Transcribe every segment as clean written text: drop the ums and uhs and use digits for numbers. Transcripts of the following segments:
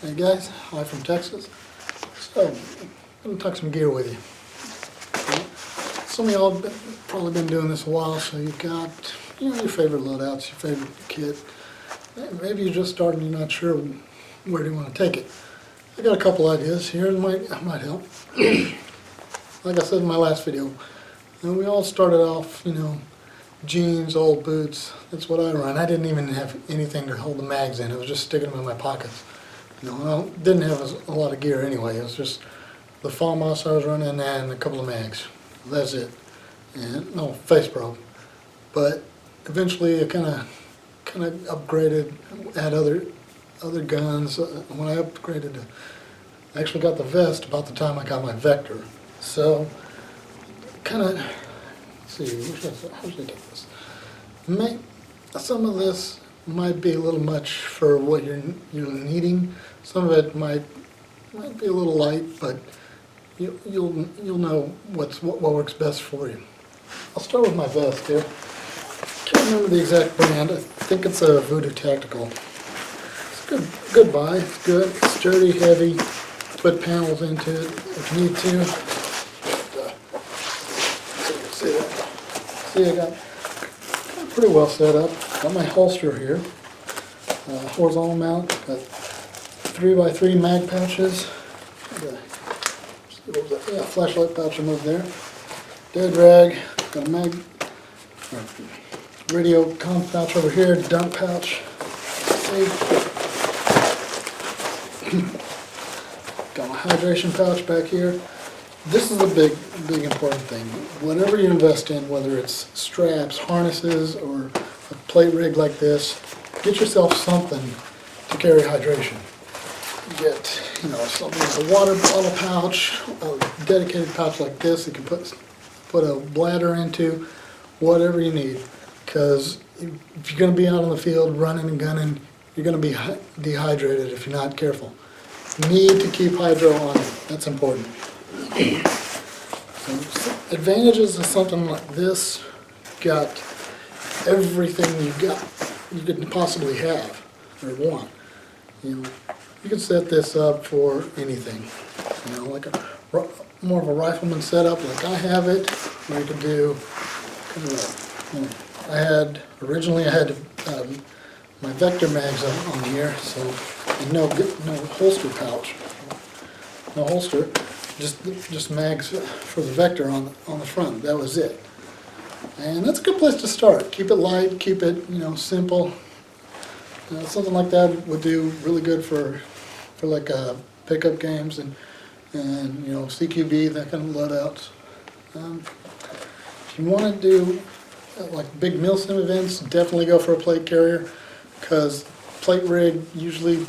Hey guys, hi from Texas. So, I'm going to talk some gear with you. Some of y'all have probably been doing this a while, so you've got your favorite loadouts, your favorite kit. Maybe you're just starting, you're not sure where do you want to take it. I got a couple ideas here that might help. Like I said in my last video, we all started off, jeans, old boots. That's what I run. I didn't even have anything to hold the mags in. I was just sticking them in my pockets. I didn't have a lot of gear anyway. It was just the FAMAS I was running and a couple of mags. That's it. And no face probe. But eventually I kind of upgraded, had other guns. When I upgraded, I actually got the vest about the time I got my Vector. So let's see, how should I take this? Some of this might be a little much for what you're needing. Some of it might be a little light, but you'll know what works best for you. I'll start with my vest here. Can't remember the exact brand. I think it's a Voodoo Tactical. It's good buy. It's good. It's sturdy, heavy. Put panels into it if you need to. See, I got pretty well set up. Got my holster here. Horizontal mount. Got 3x3 mag pouches. Yeah, flashlight pouch I moved there. Dead rag. Got a radio comm pouch over here. Dump pouch. Got my hydration pouch back here. This is the big important thing. Whatever you invest in, whether it's straps, harnesses, or a plate rig like this, get yourself something to carry hydration. Get, something like a water bottle pouch, a dedicated pouch like this. You can put a bladder into, whatever you need. Because if you're going to be out on the field running and gunning, you're going to be dehydrated if you're not careful. You need to keep hydro on it. That's important. So, advantages of something like this, got everything you could possibly have or want. You can set this up for anything. Like more of a rifleman setup like I have it, where you can do originally I had my Vector mags on here, so and no holster pouch. No holster. Just mags for the Vector on the front. That was it, and that's a good place to start. Keep it light, keep it simple. Something like that would do really good for like pickup games and CQB, that kind of loadouts. If you want to do like big milsim events, definitely go for a plate carrier, because plate rig usually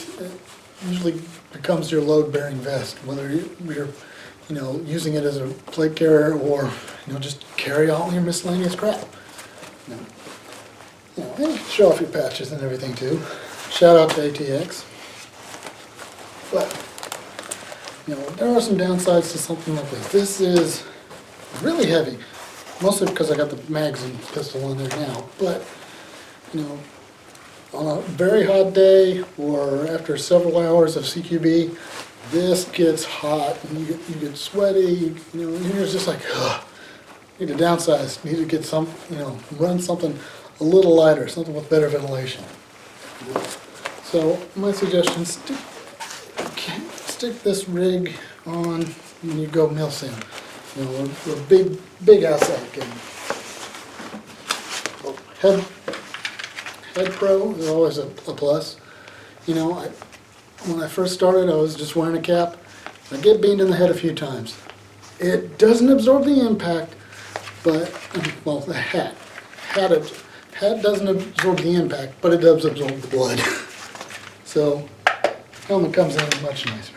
becomes your load-bearing vest, whether you're using it as a plate carrier or just carry all your miscellaneous crap. And show off your patches and everything too. Shout out to ATX. But there are some downsides to something like this. This is really heavy, mostly because I got the mags and pistol on there now. But on a very hot day or after several hours of CQB, this gets hot and you get sweaty. You're just like, ugh. Need to downsize. Need to get run something a little lighter, something with better ventilation. So my suggestion: stick this rig on when you go milsim. A big outside game. Head Pro is always a plus. When I first started, I was just wearing a cap. I get beamed in the head a few times. It doesn't absorb the impact, but the hat doesn't absorb the impact, but it does absorb the blood. So helmet comes in much nicer.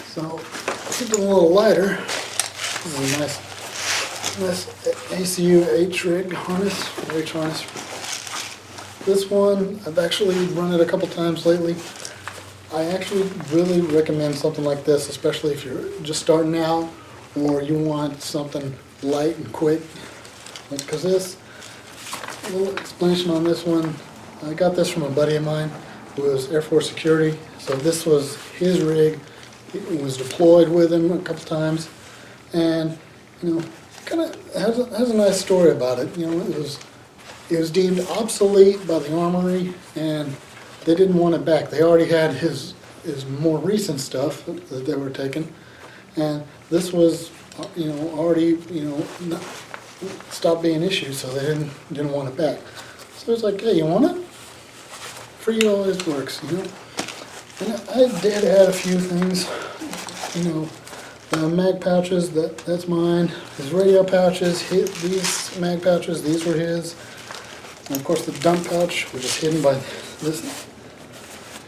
So keep it a little lighter. This is a nice ACU H-rig harness, H harness. This one, I've actually run it a couple times lately. I actually really recommend something like this, especially if you're just starting out or you want something light and quick. Because a little explanation on this one, I got this from a buddy of mine. was Air Force Security, so this was his rig. It was deployed with him a couple times, and kind of has a nice story about it. It was deemed obsolete by the Armory, and they didn't want it back. They already had his more recent stuff that they were taking, and this was already not, stopped being issued, so they didn't want it back. So it's like, hey, you want it? Free always works, And I did add a few things, mag pouches, that's mine. His radio pouches, these mag pouches, these were his. And of course the dump pouch, which is hidden by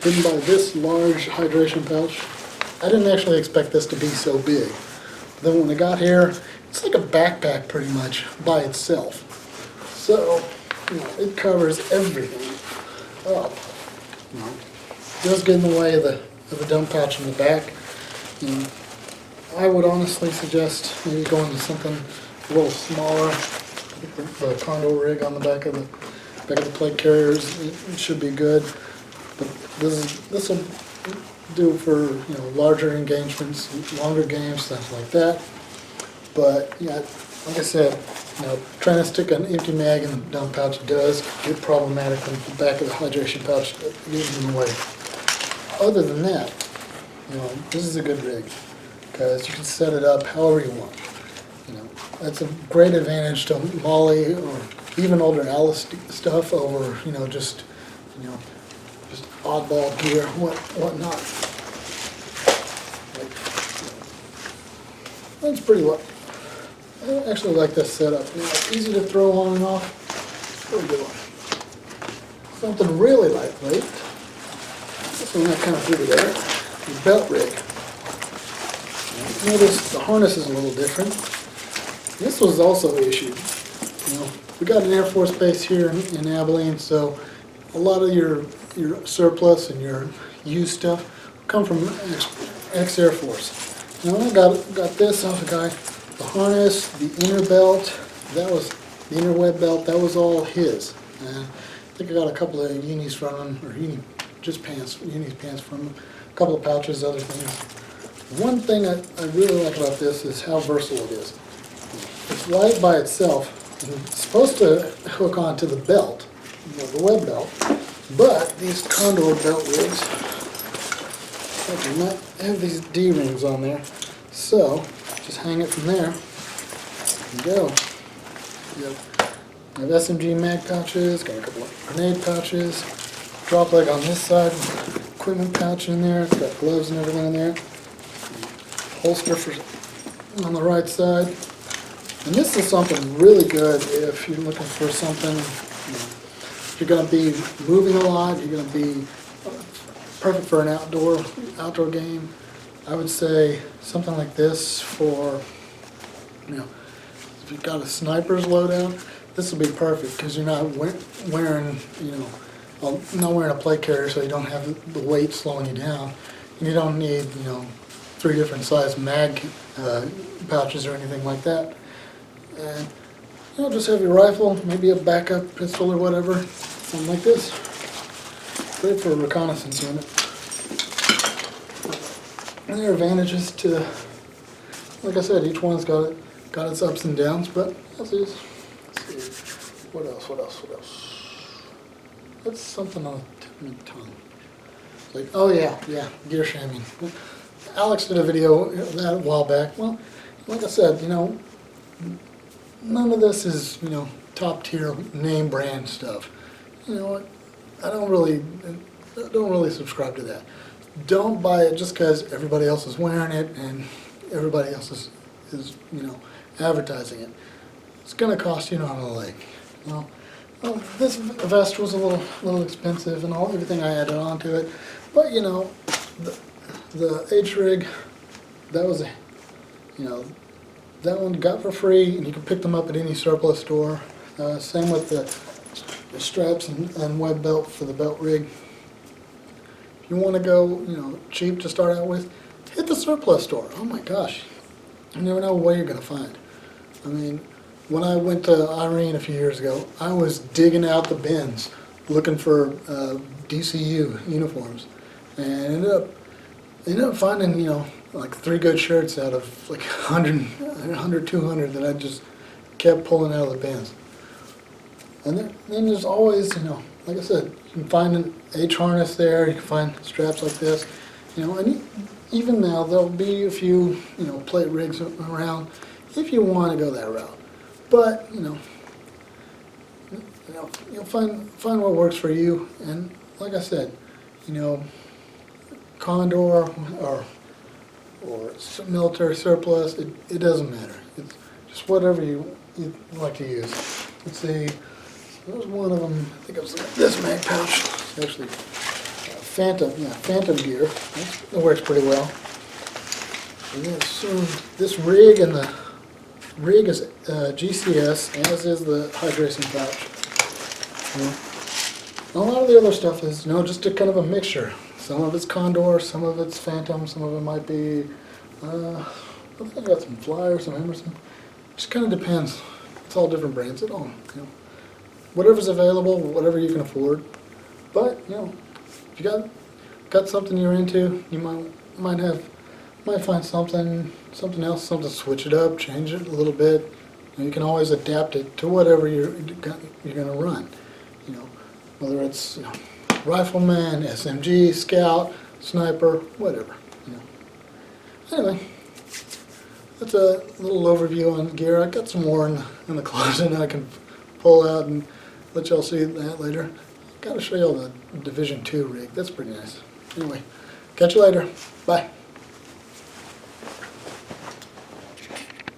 this large hydration pouch. I didn't actually expect this to be so big. Then when it got here, it's like a backpack pretty much by itself. So, it covers everything up. It does get in the way of the dump pouch in the back. I would honestly suggest maybe going to something a little smaller. The condo rig on the back of the plate carriers, it should be good. But this will do for larger engagements, longer games, stuff like that. But yeah, like I said, trying to stick an empty mag in the dump pouch does get problematic when the back of the hydration pouch gets in the way. Other than that, this is a good rig because you can set it up however you want. That's a great advantage to Molly or even older Alice stuff over just oddball gear, whatnot. That's pretty well. I actually like this setup. Easy to throw on and off. Pretty good one. Something really lightweight. This one got kind of through there. The belt rig. Notice the harness is a little different. This was also issued. We got an Air Force base here in Abilene, so a lot of your surplus and your used stuff come from ex-Air Force. I got this off a guy. The harness, the inner belt, the inner web belt, that was all his. I think I got a couple of unis from him, or uni pants from him. A couple of pouches, other things. One thing I really like about this is how versatile it is. It's light by itself. It's supposed to hook onto the belt, the web belt, but these condor belt rigs do not have these D-rings on there, so just hang it from there and go. I have SMG mag pouches, got a couple of grenade pouches, drop leg on this side, equipment pouch in there, it's got gloves and everything in there, holster on the right side. And this is something really good if you're looking for something, you're going to be moving a lot, you're going to be perfect for an outdoor game. I would say something like this for, if you've got a sniper's loadout, this will be perfect because you're not wearing, not wearing a plate carrier, so you don't have the weight slowing you down. And you don't need, 3 different size mag pouches or anything like that. And just have your rifle, maybe a backup pistol or whatever, something like this. Great for a reconnaissance unit. And there are advantages to, like I said, each one's got its ups and downs, but let's see. What else? That's something on the tip of my tongue. Like, oh yeah, gear shaming. Alex did a video that a while back. Well, like I said, none of this is, top tier name brand stuff. I don't really subscribe to that. Don't buy it just because everybody else is wearing it and everybody else is advertising it. It's going to cost you an arm and a leg. Well, this vest was a little expensive and everything I added onto it, but the H rig, that was that one you got for free, and you can pick them up at any surplus store. Same with the straps and web belt for the belt rig. If you want to go, cheap to start out with, hit the surplus store. Oh my gosh, you never know what you're going to find. I mean, when I went to Irene a few years ago, I was digging out the bins looking for DCU uniforms, and ended up finding, like 3 good shirts out of like 100, 200 that I just kept pulling out of the bins. And then there's always, like I said, you can find an H harness there, you can find straps like this, and even now there'll be a few, plate rigs around if you want to go that route. But, you'll find what works for you. And like I said, Condor or military surplus, it doesn't matter. It's just whatever you like to use. Let's see, there's one of them, I think it was this mag pouch. It's actually Phantom gear. It works pretty well. And this rig, and the rig is GCS, as is the hydration pouch. A lot of the other stuff is, just a kind of a mixture. Some of it's Condor, some of it's Phantom, some of it might be, I think I got some Flyer, some Emerson. Just kind of depends. It's all different brands. It all, whatever's available, whatever you can afford. But, if you got something you're into, you might find something else, something to switch it up, change it a little bit. You can always adapt it to whatever you're going to run. Whether it's rifleman, SMG, scout, sniper, whatever. Anyway, that's a little overview on gear. I got some more in the closet I can pull out and let y'all see that later. Got to show y'all the Division 2 rig. That's pretty nice. Anyway, catch you later. Bye.